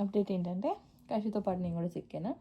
Update ఏంటంటే కషితో పాటు నేను కూడా చిక్కాను.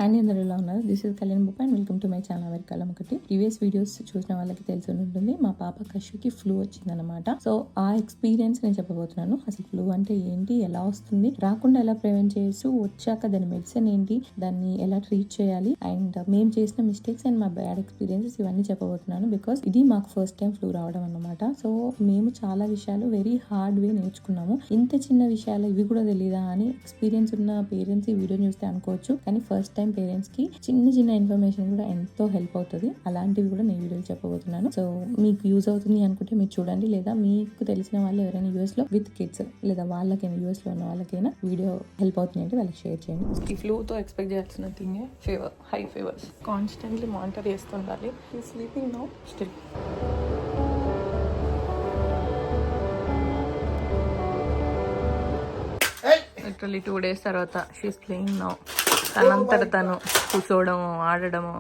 అండ్ అందరూ ఎలా ఉన్నారు? This is Kalyan book and welcome to my channel welcome ఒకటి. ప్రీవియస్ వీడియోస్ చూసిన వాళ్ళకి తెలిసి ఉంటుంది, మా పాప కషుకి ఫ్లూ వచ్చిందనమాట. సో ఆ ఎక్స్పీరియన్స్ నేను చెప్పబోతున్నాను. అసలు ఫ్లూ అంటే ఏంటి, ఎలా వస్తుంది, రాకుండా ఎలా ప్రివెంట్ చేయొచ్చు, వచ్చాక దాని మెడిసిన్ ఏంటి, దాన్ని ఎలా ట్రీట్ చేయాలి, అండ్ మేము చేసిన మిస్టేక్స్ అండ్ మా బ్యాడ్ ఎక్స్పీరియన్సెస్ ఇవన్నీ చెప్పబోతున్నాను. బికాస్ ఇది మాకు ఫస్ట్ టైం ఫ్లూ రావడం అనమాట. సో మేము చాలా విషయాలు వెరీ హార్డ్ వే నేర్చుకున్నాము. ఇంత చిన్న విషయాలు ఇవి కూడా తెలియదా అని ఎక్స్పీరియన్స్ ఉన్న పేరెంట్స్ ఈ వీడియో చూస్తే అనుకోవచ్చు, కానీ ఫస్ట్ టైం పేరెంట్స్ కి చిన్న చిన్న ఇన్ఫర్మేషన్ కూడా ఎంతో హెల్ప్ అవుతుంది. అలాంటివి కూడా నేను వీడియోలో చెప్పబోతున్నాను. సో మీకు యూజ్ అవుతుంది అనుకుంటే మీరు చూడండి, లేదా మీకు తెలిసిన వాళ్ళు ఎవరైనా యూఎస్ లో విత్ కిడ్స్ లేదా వాళ్ళకైనా యూఎస్ లో ఉన్న వాళ్ళకైనా వీడియో హెల్ప్ అవుతుంది అంటే వాళ్ళకి షేర్ చేయండి. ఈ ఫ్లూతో ఎక్స్పెక్ట్ చేయాల్సిన thing fever, high fevers constantly monitor చేస్తుండాలి. ఈ sleeping now still. Literally 2 days తర్వాత షీస్ ప్లేయింగ్ నౌ. తనంతట తను కూర్చోవడము, ఆడడము.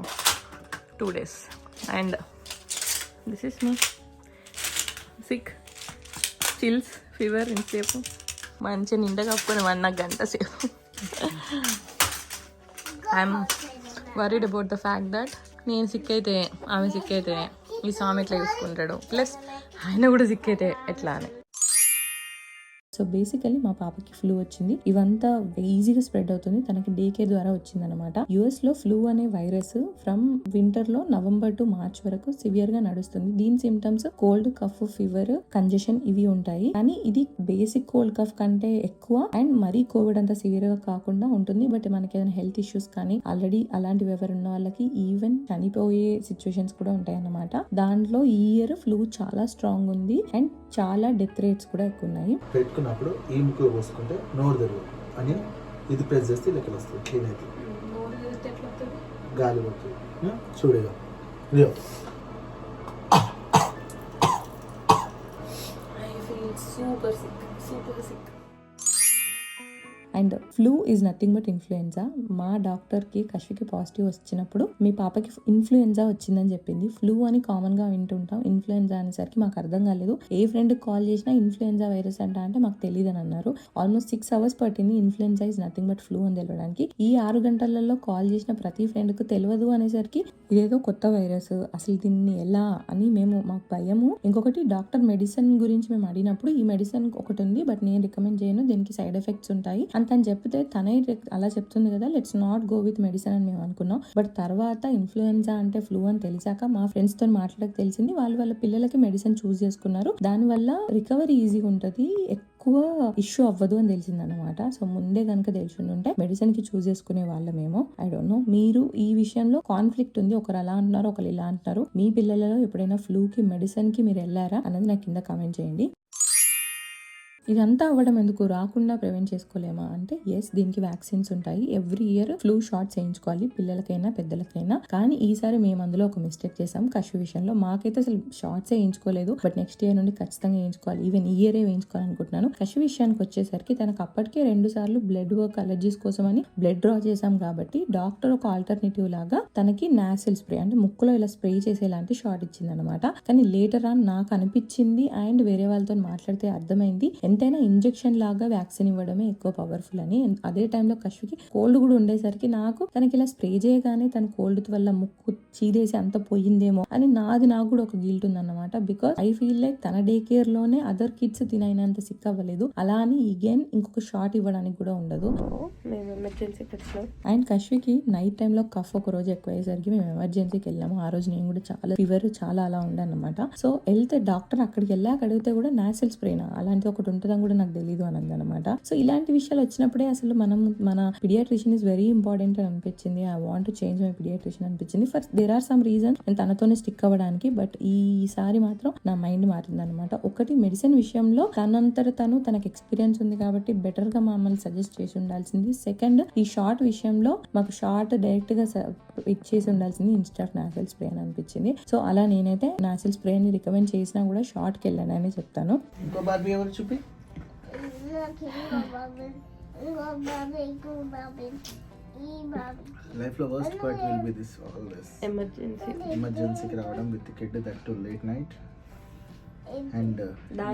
2 days and this is me sick, chills, fever. ఇంతసేపు మంచిగా నిండా కప్పుకొని 1 గంట సేపు. I'm worried about the fact that నేను సిక్ అయితే, ఆమె సిక్ అయితే ఈ స్వామి ఎట్లా చూసుకుంటాడు, ప్లస్ ఆయన కూడా సిక్ అయితే ఎట్లా అని. సో బేసికలీ మా పాపకి ఫ్లూ వచ్చింది. ఇవంతా ఈజీగా స్ప్రెడ్ అవుతుంది. తనకి డే కేర్ ద్వారా వచ్చింది అనమాట. యుఎస్ లో ఫ్లూ అనే వైరస్ ఫ్రమ్ వింటర్ లో నవంబర్ టు మార్చ్ వరకు సివియర్ గా నడుస్తుంది. దీని symptoms cold, cough, fever, congestion ఇవి ఉంటాయి. కానీ ఇది బేసిక్ కోల్డ్ కఫ్ కంటే ఎక్కువ అండ్ మరీ కోవిడ్ అంత సివియర్ గా కాకుండా ఉంటుంది. బట్ మనకి ఏదైనా హెల్త్ ఇష్యూస్ కానీ ఆల్రెడీ అలాంటివి ఎవరు ఉన్న వాళ్ళకి ఈవెన్ చనిపోయే సిచ్యువేషన్స్ కూడా ఉంటాయి అన్నమాట. దాంట్లో ఈ ఇయర్ ఫ్లూ చాలా స్ట్రాంగ్ ఉంది అండ్ చాలా డెత్ రేట్స్ కూడా ఎక్కువ ఉన్నాయి. పెట్టుకున్నప్పుడు ఈ ముక్కులో పోసుకుంటే నోరు తెరువు అని ఇది ప్రెస్ చేస్తే లెక్కలు వస్తుంది. క్లీన్ అయితే గాలి పోతుంది. చూడగా super sick, super sick. And flu is nothing but influenza. మా డాక్టర్కి కషికి పాజిటివ్ వచ్చినప్పుడు మీ పాపకి ఇన్ఫ్లుయెన్జా వచ్చిందని చెప్పింది. ఫ్లూ అని కామన్ గా వింటుంటాం, ఇన్ఫ్లుయెన్జా అనేసరికి మాకు అర్థం కాలేదు. ఏ ఫ్రెండ్ కాల్ చేసినా ఇన్ఫ్లుయెన్జా వైరస్ అంటే మాకు తెలియదు అని అన్నారు. ఆల్మోస్ట్ 6 hours పట్టింది influenza is nothing but flu అని తెలియడానికి. ఈ 6 గంటలలో కాల్ చేసిన ప్రతి ఫ్రెండ్ కు తెలియదు అనేసరికి ఇదేదో కొత్త వైరస్, అసలు దీన్ని ఎలా అని మాకు భయము. ఇంకొకటి డాక్టర్ మెడిసిన్ గురించి మేము అడిగినప్పుడు ఈ మెడిసిన్ ఒకటి ఉంది బట్ నేను రికమెండ్ చేయను, దీనికి సైడ్ ఎఫెక్ట్స్ ఉంటాయి అని చెప్తే తనే అలా చెప్తుంది కదా, let's not go with medicine అని మేము అనుకున్నాం. బట్ తర్వాత ఇన్ఫ్లుయెన్జా అంటే ఫ్లూ అని తెలిసాక మా ఫ్రెండ్స్ తో మాట్లాడక తెలిసింది వాళ్ళ పిల్లలకి మెడిసిన్ చూస్ చేసుకున్నారు. దాని వల్ల రికవరీ ఈజీగా ఉంటది, ఎక్కువ ఇష్యూ అవ్వదు అని తెలిసింది అనమాట. సో ముందే కనుక తెలిసి ఉంటే మెడిసిన్ కి చూస్ చేసుకునే వాళ్ళమేమో. I don't know. మీరు ఈ విషయంలో కాన్ఫ్లిక్ట్ ఉంది, ఒకరు అలా అంటున్నారు ఒకరు ఇలా అంటున్నారు. మీ పిల్లలలో ఎప్పుడైనా ఫ్లూ కి మెడిసిన్ కి మీరు వెళ్ళారా అనేది నాకు కింద కామెంట్ చేయండి. ఇదంతా అవ్వడం ఎందుకు, రాకుండా ప్రివెంట్ చేసుకోలేమా అంటే ఎస్, దీనికి వ్యాక్సిన్స్ ఉంటాయి. ఎవ్రీ ఇయర్ ఫ్లూ షాట్స్ వేయించుకోవాలి, పిల్లలకైనా పెద్దలకైనా. కానీ ఈసారి మేము అందులో ఒక మిస్టేక్ చేసాం కషు విషయంలో. మాకైతే అసలు షాట్స్ వేయించుకోలేదు, బట్ నెక్స్ట్ ఇయర్ నుండి ఖచ్చితంగా వేయించుకోవాలి. ఈవెన్ ఈ ఇయరే వేయించుకోవాలనుకుంటున్నాను. కషు విషయానికి వచ్చేసరికి తనకు అప్పటికే 2 సార్లు బ్లడ్ వర్క్ అలర్జీస్ కోసం అని బ్లడ్ డ్రా చేసాం కాబట్టి డాక్టర్ ఒక ఆల్టర్నేటివ్ లాగా తనకి నాసిల్ స్ప్రే అంటే ముక్కులో ఇలా స్ప్రే చేసేలాంటి షాట్ ఇచ్చింది అనమాట. కానీ లేటర్ ఆన్ నాకు అనిపించింది అండ్ వేరే వాళ్ళతో మాట్లాడితే అర్థమైంది ఎంతైనా ఇంజెక్షన్ లాగా వ్యాక్సిన్ ఇవ్వడమే ఎక్కువ పవర్ఫుల్ అని. అదే టైంలో కషుకి కోల్డ్ కూడా ఉండేసరికి నాకు తనకి ఇలా స్ప్రే చేయగానే తన కోల్డ్ వల్ల ముక్కు చీదేసి అంత పోయిందేమో అని నాకు కూడా ఒక గిల్ట్ ఉందన్నమాట. బికాస్ ఐ ఫీల్ లైక్ తన డే కేర్ లోనే అదర్ కిడ్స్ తినైనంత సిక్ అవ్వలేదు, అలా అని అగైన్ ఇంకొక షాట్ ఇవ్వడానికి కూడా ఉండదు. అండ్ కషుకి నైట్ టైంలో కఫ్ ఒక రోజు ఎక్కువ అయ్యేసరికి మేము ఎమర్జెన్సీకి వెళ్ళాము. ఆ రోజు నేను కూడా చాలా ఫీవర్ చాలా అలా ఉండనమాట. సో వెళ్తే డాక్టర్ అక్కడికి వెళ్ళాక అడిగితే కూడా నాసిల్ స్ప్రేనా అలాంటి ఒకటి ఉంటుంది ఉంటుందని కూడా నాకు తెలియదు అని అనమాట. సో ఇలాంటి విషయాలు వచ్చినప్పుడే అసలు మన పిడియాట్రిషియన్ ఇస్ వెరీ ఇంపార్టెంట్ అని అనిపించింది. I want to change my paediatrician అనిపించింది. For there are some reason నేను తనతోనే స్టిక్ అవ్వడానికి, బట్ ఈసారి మాత్రం నా మైండ్ మారింది అనమాట. ఒకటి మెడిసిన్ విషయంలో తనకు ఎక్స్పీరియన్స్ ఉంది కాబట్టి బెటర్ గా మమ్మల్ని సజెస్ట్ చేసి ఉండాల్సింది. సెకండ్, ఈ షార్ట్ విషయంలో మాకు షార్ట్ డైరెక్ట్ గా ఇచ్చేసి ఉండాల్సింది ఇన్స్టెడ్ ఆఫ్ నాసిల్ స్ప్రే అని అనిపించింది. సో అలా నేనైతే నాసిల్ స్ప్రే ని రికమెండ్ చేసినా కూడా షార్ట్ కి వెళ్ళానని చెప్తాను. ఇంకో బార్బీ ఎవరు చూపి. లైఫ్ లో worst part will be this always ఎమర్జెన్సీకి రావడం with kid that to late night. And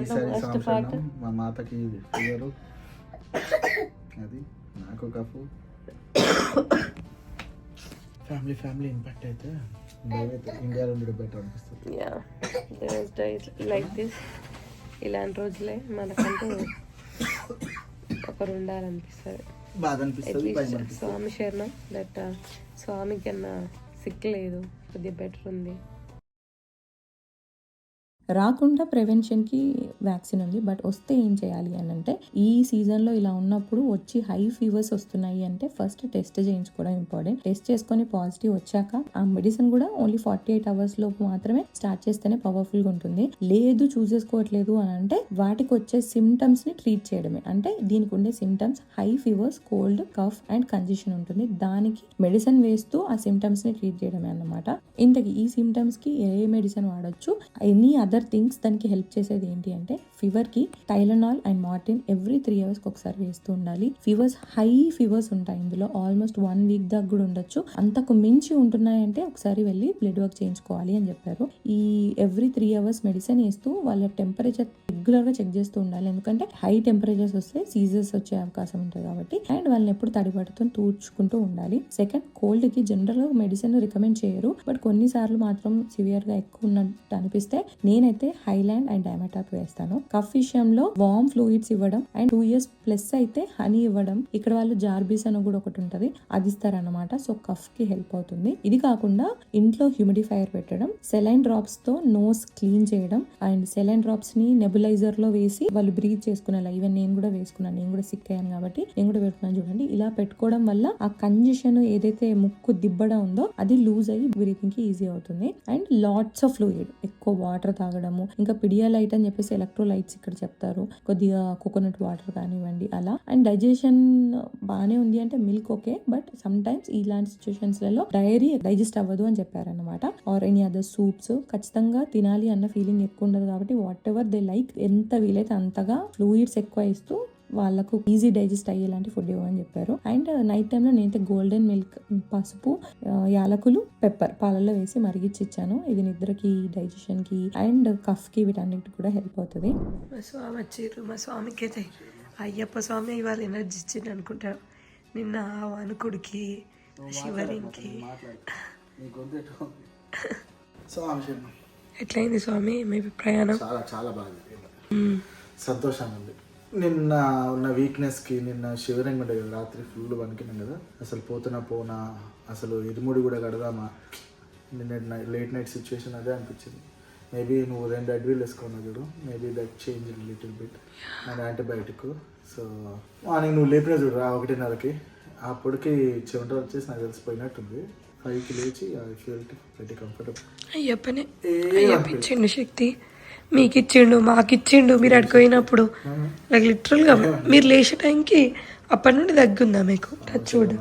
ఈసారి సంవత్సరం మా మాతకి ఫీవరు, అది నాకు కఫు. ఫ్యామిలీ ఇంపాక్ట్ అయితే ఇండియాలో ఉండడం బెటర్ అనిపిస్తుంది. లైక్ దిస్ ఇలాంటి రోజులే మనకంటూ ఒకరు ఉండాలనిపిస్తుంది, బాధ అనిపిస్తుంది. స్వామి శరణం దట్ స్వామి కన్నా సిక్ లేదు, కొద్దిగా బెటర్ ఉంది. రాకుండా ప్రివెన్షన్కి వ్యాక్సిన్ ఉంది, బట్ వస్తే ఏం చేయాలి అని అంటే ఈ సీజన్లో ఇలా ఉన్నప్పుడు వచ్చి హై ఫీవర్స్ వస్తున్నాయి అంటే ఫస్ట్ టెస్ట్ చేయించుకోవడం ఇంపార్టెంట్. టెస్ట్ చేసుకొని పాజిటివ్ వచ్చాక ఆ మెడిసిన్ కూడా ఓన్లీ 48 hours లోపు మాత్రమే స్టార్ట్ చేస్తేనే పవర్ఫుల్గా ఉంటుంది. లేదు చూసేసుకోవట్లేదు అని అంటే వాటికి వచ్చే సిమ్టమ్స్ ని ట్రీట్ చేయడమే. అంటే దీనికి ఉండే symptoms high fevers, cold, cough and congestion ఉంటుంది. దానికి మెడిసిన్ వేస్తూ ఆ సిమ్టమ్స్ ని ట్రీట్ చేయడమే అన్నమాట. ఇంతకీ ఈ సిమ్టమ్స్ కి ఏ మెడిసిన్ వాడొచ్చు, ఎనీ అదర్ థింగ్స్ దానికి హెల్ప్ చేసేది ఏంటి అంటే ఫీవర్ కి టైలనాల్ అండ్ మార్టిన్ ఎవ్రీ 3 hours ఒకసారి వేస్తూ ఉండాలి. హై ఫీవర్స్ ఉంటాయి ఇందులో, ఆల్మోస్ట్ 1 week దాకా కూడా ఉండొచ్చు. అంతకు మించి ఉంటున్నాయంటే ఒకసారి వెళ్ళి బ్లడ్ వర్క్ చేయించుకోవాలి అని చెప్పారు. ఈ ఎవ్రీ 3 hours మెడిసిన్ వేస్తూ వాళ్ళ టెంపరేచర్ రెగ్యులర్ గా చెక్ చేస్తూ ఉండాలి. ఎందుకంటే హై టెంపరేచర్స్ వస్తే సీజర్స్ వచ్చే అవకాశం ఉంటుంది కాబట్టి. అండ్ వాళ్ళని ఎప్పుడు తడిపడుతూ తూడ్చుకుంటూ ఉండాలి. సెకండ్, కోల్డ్ కి జనరల్ గా మెడిసిన్ రికమెండ్ చేయరు, బట్ కొన్నిసార్లు మాత్రం సివియర్ గా ఎక్కువ ఉన్నట్టు అనిపిస్తే నేనైతే హైలాండ్ అండ్ డైమెటాప్ వేస్తాను. కఫ్ విషయంలో వార్మ్ ఫ్లూయిడ్స్ ఇవ్వడం అండ్ 2 years ప్లస్ అయితే హనీ ఇవ్వడం. ఇక్కడ వాళ్ళు జార్బీస్ అని కూడా ఒకటి ఉంటది, అది ఇస్తారనమాట. సో కఫ్ కి హెల్ప్ అవుతుంది. ఇది కాకుండా ఇంట్లో హ్యూమిడిఫైయర్ పెట్టడం, సెలైన్ డ్రాప్స్ తో నోస్ క్లీన్ చేయడం అండ్ సెలైన్ డ్రాప్స్ ని నెబులైజర్ లో వేసి వాళ్ళు బ్రీత్ చేసుకునేలా. ఈవెన్ నేను కూడా వేసుకున్నాను, నేను కూడా సిక్ అయ్యాను కాబట్టి నేను కూడా పెట్టుకున్నాను. చూడండి, ఇలా పెట్టుకోవడం వల్ల ఆ కంజెషన్ ఏదైతే ముక్కు దిబ్బడ ఉందో అది లూజ్ అయ్యి బ్రీతింగ్ కి ఈజీ అవుతుంది. అండ్ లాట్స్ ఆఫ్ ఫ్లూయిడ్, ఎక్కువ వాటర్ తాగడము. ఇంకా పిడియాలైట్ అని చెప్పేసి ఎలక్ట్రోలైట్స్ ఇక్కడ చెప్తారు, కొద్దిగా కోకోనట్ వాటర్ కానివ్వండి అలా. అండ్ డైజెషన్ బాగానే ఉంది అంటే milk okay, but some times ఇలాంటి సిచ్యువేషన్స్ లలో డైరీ డైజెస్ట్ అవ్వదు అని చెప్పారనమాట. ఆర్ ఎనీ అదర్ సూప్స్ ఖచ్చితంగా తినాలి అన్న ఫీలింగ్ ఎక్కువ ఉండదు కాబట్టి వాట్ ఎవర్ దే లైక్, ఎంత వీలైతే అంతగా ఫ్లూయిడ్స్ ఎక్కువ ఇస్తూ వాళ్ళకు ఈజీ డైజెస్ట్ అయ్యేలాంటి ఫుడ్ ఇవ్వని చెప్పారు. అండ్ నైట్ టైంలో నేనైతే గోల్డెన్ మిల్క్, పసుపు, యాలకులు, పెప్పర్ పాలల్లో వేసి మరిగిచ్చి ఇచ్చాను. ఇది నిద్రకి, డైజెషన్ కి అండ్ కఫ్ కి వీటన్నిటికి కూడా హెల్ప్ అవుతుంది. మా స్వామి వచ్చారు. మా స్వామికి అయితే అయ్యప్ప స్వామి ఇవాళ ఎనర్జీ ఇచ్చింది అనుకుంటా. నిన్న అనుకుడికి, శివరింగ్కి. ఎట్లయింది స్వామి మీ ప్రయాణం? చాలా చాలా బాగా, సంతోషంగా ఉంది. నిన్న ఉన్న వీక్నెస్కి, నిన్న షివరింగ్ ఉండే కదా, రాత్రి ఫుల్ వణికినాం కదా, అసలు పోనా అసలు ఇరుముడి కూడా కడదామా, నిన్న లేట్ నైట్ సిచ్యువేషన్ అదే అనిపించింది. మేబీ నువ్వు 2 అడ్వీలు వేసుకున్నావు చూడు, maybe that change little bit and antibiotic. So morning నువ్వు లేపిన చూడు 1:30కి, అప్పటికి చెమట వచ్చేసి నాకు తెలిసిపోయినట్టుంది. 5కి లేచి ఐ ఫీల్ వెరీ కంఫర్టబుల్. అయ్యప్పనే అయ్యప్పించిండు శక్తి, మీకు ఇచ్చిండు, మాకు ఇచ్చిండు. మీరు అడిగిపోయినప్పుడు లైక్ లిటరల్గా మీరు లేచే టైంకి అప్పటి నుండి తగ్గుందా మీకు టచ్ చూడు.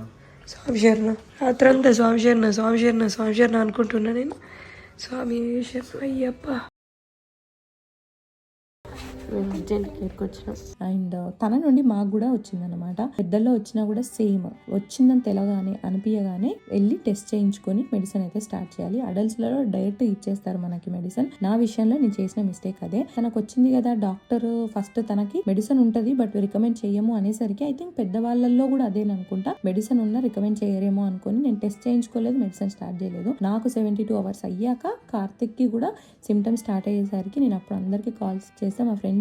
స్వామి శరణ రాత్రంతా స్వామి శరణ స్వామి శరణ స్వామి శరణ అనుకుంటున్నా నేను. స్వామి శరణ అయ్యప్ప. అండ్ తన నుండి మాకు కూడా వచ్చిందనమాట. పెద్దల్లో వచ్చినా కూడా సేమ్ వచ్చిందని తెలగానే అనిపించగానే వెళ్ళి టెస్ట్ చేయించుకొని మెడిసిన్ అయితే స్టార్ట్ చేయాలి. అడల్ట్స్ లలో డైరెక్ట్ ఇచ్చేస్తారు మనకి మెడిసిన్. నా విషయంలో నేను చేసిన మిస్టేక్ అదే. తనకు వచ్చింది కదా, డాక్టర్ ఫస్ట్ తనకి మెడిసిన్ ఉంటది బట్ రికమెండ్ చేయము అనేసరికి ఐ థింక్ పెద్దవాళ్ళల్లో కూడా అదేననుకుంటా, మెడిసిన్ ఉన్నా రికమెండ్ చేయరేమో అనుకుని నేను టెస్ట్ చేయించుకోలేదు, మెడిసిన్ స్టార్ట్ చేయలేదు. నాకు 72 hours అయ్యాక కార్తిక్ కి కూడా సిమ్టమ్స్ స్టార్ట్ అయ్యేసరికి నేను అప్పుడు అందరికి కాల్స్ చేస్తే మా ఫ్రెండ్స్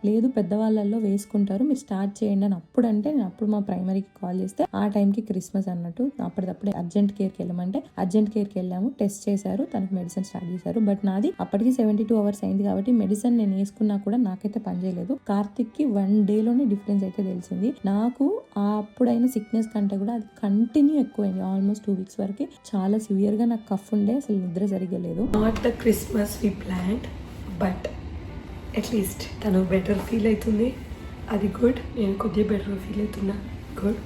లేదు పెద్దవాళ్ళల్లో వేసుకుంటారు, మీరు స్టార్ట్ చేయండి అని నేను అప్పుడు మా ప్రైమరీకి కాల్ చేస్తే ఆ టైంకి క్రిస్మస్ అన్నట్టు అప్పటికప్పుడే అర్జెంట్ కేర్కి వెళ్ళమంటే అర్జెంట్ కేర్కి వెళ్ళాము, టెస్ట్ చేశారు, తనకు మెడిసిన్ స్టార్ట్ చేశారు. బట్ నాది అప్పటికి 72 hours అయింది కాబట్టి మెడిసిన్ నేను వేసుకున్నా కూడా నాకైతే పనిచేయలేదు. కార్తిక్కి 1 dayలోనే డిఫరెన్స్ అయితే తెలిసింది. నాకు అప్పుడైన సిక్నెస్ కంటే కూడా అది కంటిన్యూ ఎక్కువైంది, ఆల్మోస్ట్ 2 weeks వరకు. చాలా సివియర్గా నాకు కఫ్ ఉండే, అసలు నిద్ర సరిగ్గా లేదు. Not the Christmas we planned, but at least తను బెటర్ ఫీల్ అవుతుంది, అది గుడ్. నేను కొద్దిగా బెటర్గా ఫీల్ అవుతున్నా, గుడ్.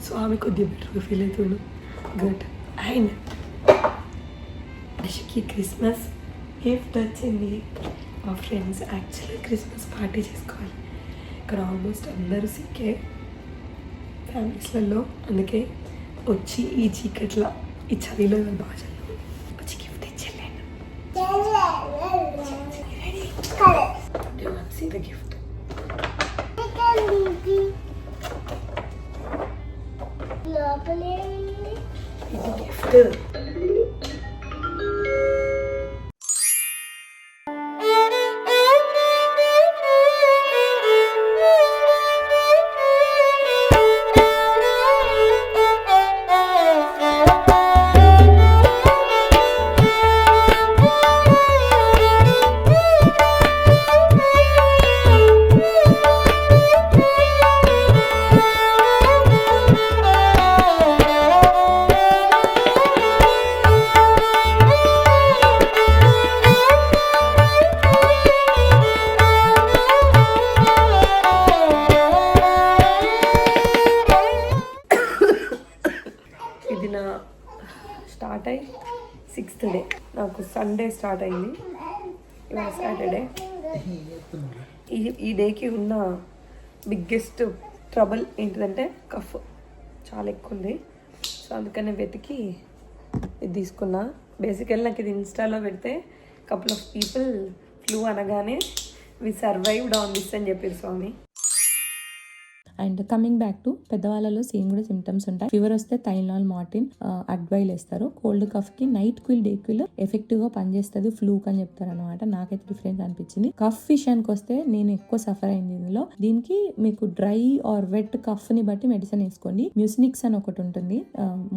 సో ఆమె కొద్దిగా బెటర్గా ఫీల్ అవుతున్నా, గుడ్. అండ్ అషకి క్రిస్మస్ గిఫ్ట్ వచ్చింది. మా ఫ్రెండ్స్ యాక్చువల్లీ క్రిస్మస్ పార్టీ చేసుకోవాలి, ఇక్కడ ఆల్మోస్ట్ అందరూ సిక్కే ఫ్యామిలీస్లలో, అందుకే వచ్చి ఈ చీకట్ల ఈ చలిలో భాషల్లో వచ్చి గిఫ్ట్ ఇచ్చేలేను. Do you want to see the gift? ఇది గిఫ్ట్. ఇది నా స్టార్ట్ అయ్యి 6th day, నాకు సండే స్టార్ట్ అయింది, ఇవాళ సాటర్డే. ఈ డేకి ఉన్న బిగ్గెస్ట్ ట్రబుల్ ఏంటిదంటే కఫ్ చాలా ఎక్కువ ఉంది. సో అందుకనే వెతికి ఇది తీసుకున్నా. బేసికల్లీ నాకు ఇది ఇన్స్టాలో పెడితే కపుల్ ఆఫ్ పీపుల్ ఫ్లూ అనగానే వి సర్వైవ్డ్ ఆన్ దిస్ అని చెప్పారు Swami. And coming back to పెద్దవాళ్ళలో సేమ్ కూడా సిమ్టమ్స్ ఉంటాయి. ఫీవర్ వస్తే థైలాల్ మార్టిన్ అడ్వైల్ వేస్తారు. కోల్డ్ కఫ్ కి NyQuil DayQuil effective గా పనిచేస్తుంది, ఫ్లూక్ అని చెప్తారు అనమాట. నాకైతే డిఫరెన్స్ అనిపించింది. కఫ్ విషయానికి వస్తే నేను ఎక్కువ సఫర్ అయింది ఇందులో. దీనికి మీకు డ్రై ఆర్ వెట్ కఫ్ ని బట్టి మెడిసిన్ వేసుకోండి. మ్యూసినిక్స్ అని ఒకటి ఉంటుంది,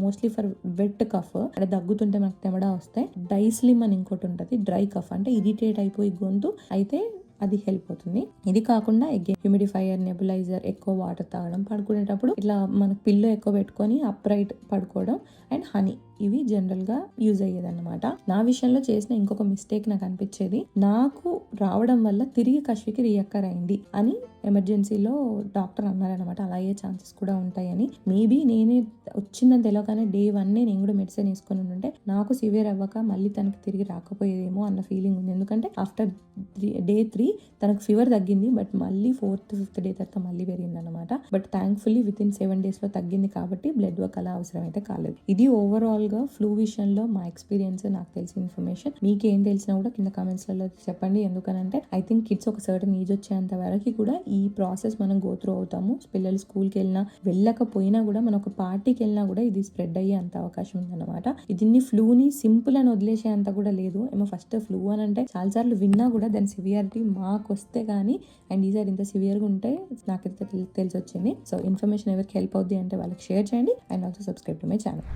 మోస్ట్లీ ఫర్ వెట్ కఫ్, అంటే దగ్గుతుంటే మనకు తెమడా వస్తాయి. డైస్లిమ్ అని ఇంకోటి ఉంటుంది, డ్రై కఫ్ అంటే ఇరిటేట్ అయిపోయి గొంతు అయితే అది హెల్ప్ అవుతుంది. ఇది కాకుండా అగైన్ హ్యూమిడిఫైయర్, నెబులైజర్, ఎక్కువ వాటర్ తాగడం, పడుకునేటప్పుడు ఇట్లా మనకు పిల్లో ఎక్కువ పెట్టుకొని అప్రైట్ పడుకోవడం, అండ్ హనీ, ఇవి జనరల్ గా యూజ్ అయ్యేది అనమాట. నా విషయంలో చేసిన ఇంకొక మిస్టేక్ నాకు అనిపించేది, నాకు రావడం వల్ల తిరిగి కశ్వికి రియాక్టర్ అయింది అని ఎమర్జెన్సీలో డాక్టర్ అన్నారనమాట. అలా అయ్యే ఛాన్సెస్ కూడా ఉంటాయని. మేబీ నేనే వచ్చిందని తెలియగానే Day 1 నేను కూడా మెడిసిన్ వేసుకొని ఉంటే నాకు సివియర్ అవ్వక మళ్ళీ తనకి తిరిగి రాకపోయేదేమో అన్న ఫీలింగ్ ఉంది. ఎందుకంటే ఆఫ్టర్ Day 3 తనకు ఫీవర్ తగ్గింది, బట్ మళ్ళీ 4th 5th day తర్వాత మళ్ళీ పెరిగింది అనమాట. But thankfully with in 7 days లో తగ్గింది కాబట్టి బ్లడ్ వర్క్ అలా అవసరం అయితే కాలేదు. ఇది ఓవరాల్ గా ఫ్లూ విషయంలో మా ఎక్స్పీరియన్స్, నాకు తెలిసిన ఇన్ఫర్మేషన్. మీకు ఏం తెలిసినా కూడా కింద కామెంట్స్ లలో చెప్పండి. ఎందుకనంటే ఐ థింక్ కిడ్స్ ఒక సర్టన్ ఏజ్ వచ్చేంత వరకు కూడా ఈ ప్రాసెస్ మనం గో త్రూ అవుతాము. పిల్లలు స్కూల్కి వెళ్ళినా వెళ్ళకపోయినా కూడా మనం ఒక పార్టీకి వెళ్ళినా కూడా ఇది స్ప్రెడ్ అయ్యే అంత అవకాశం ఉందన్నమాట. దీన్ని ఫ్లూని సింపుల్ అని వదిలేసే అంత కూడా లేదు. ఏమో ఫస్ట్ ఫ్లూ అని అంటే చాలాసార్లు విన్నా కూడా దాని సివియారిటీ మాకు వస్తే కానీ, అండ్ ఈసారి ఇంత సివియర్గా ఉంటే నాకైతే తెలిసి వచ్చింది. సో ఇన్ఫర్మేషన్ ఎవరికి హెల్ప్ అవుద్ది అంటే వాళ్ళకి షేర్ చేయండి, and also subscribe to my channel.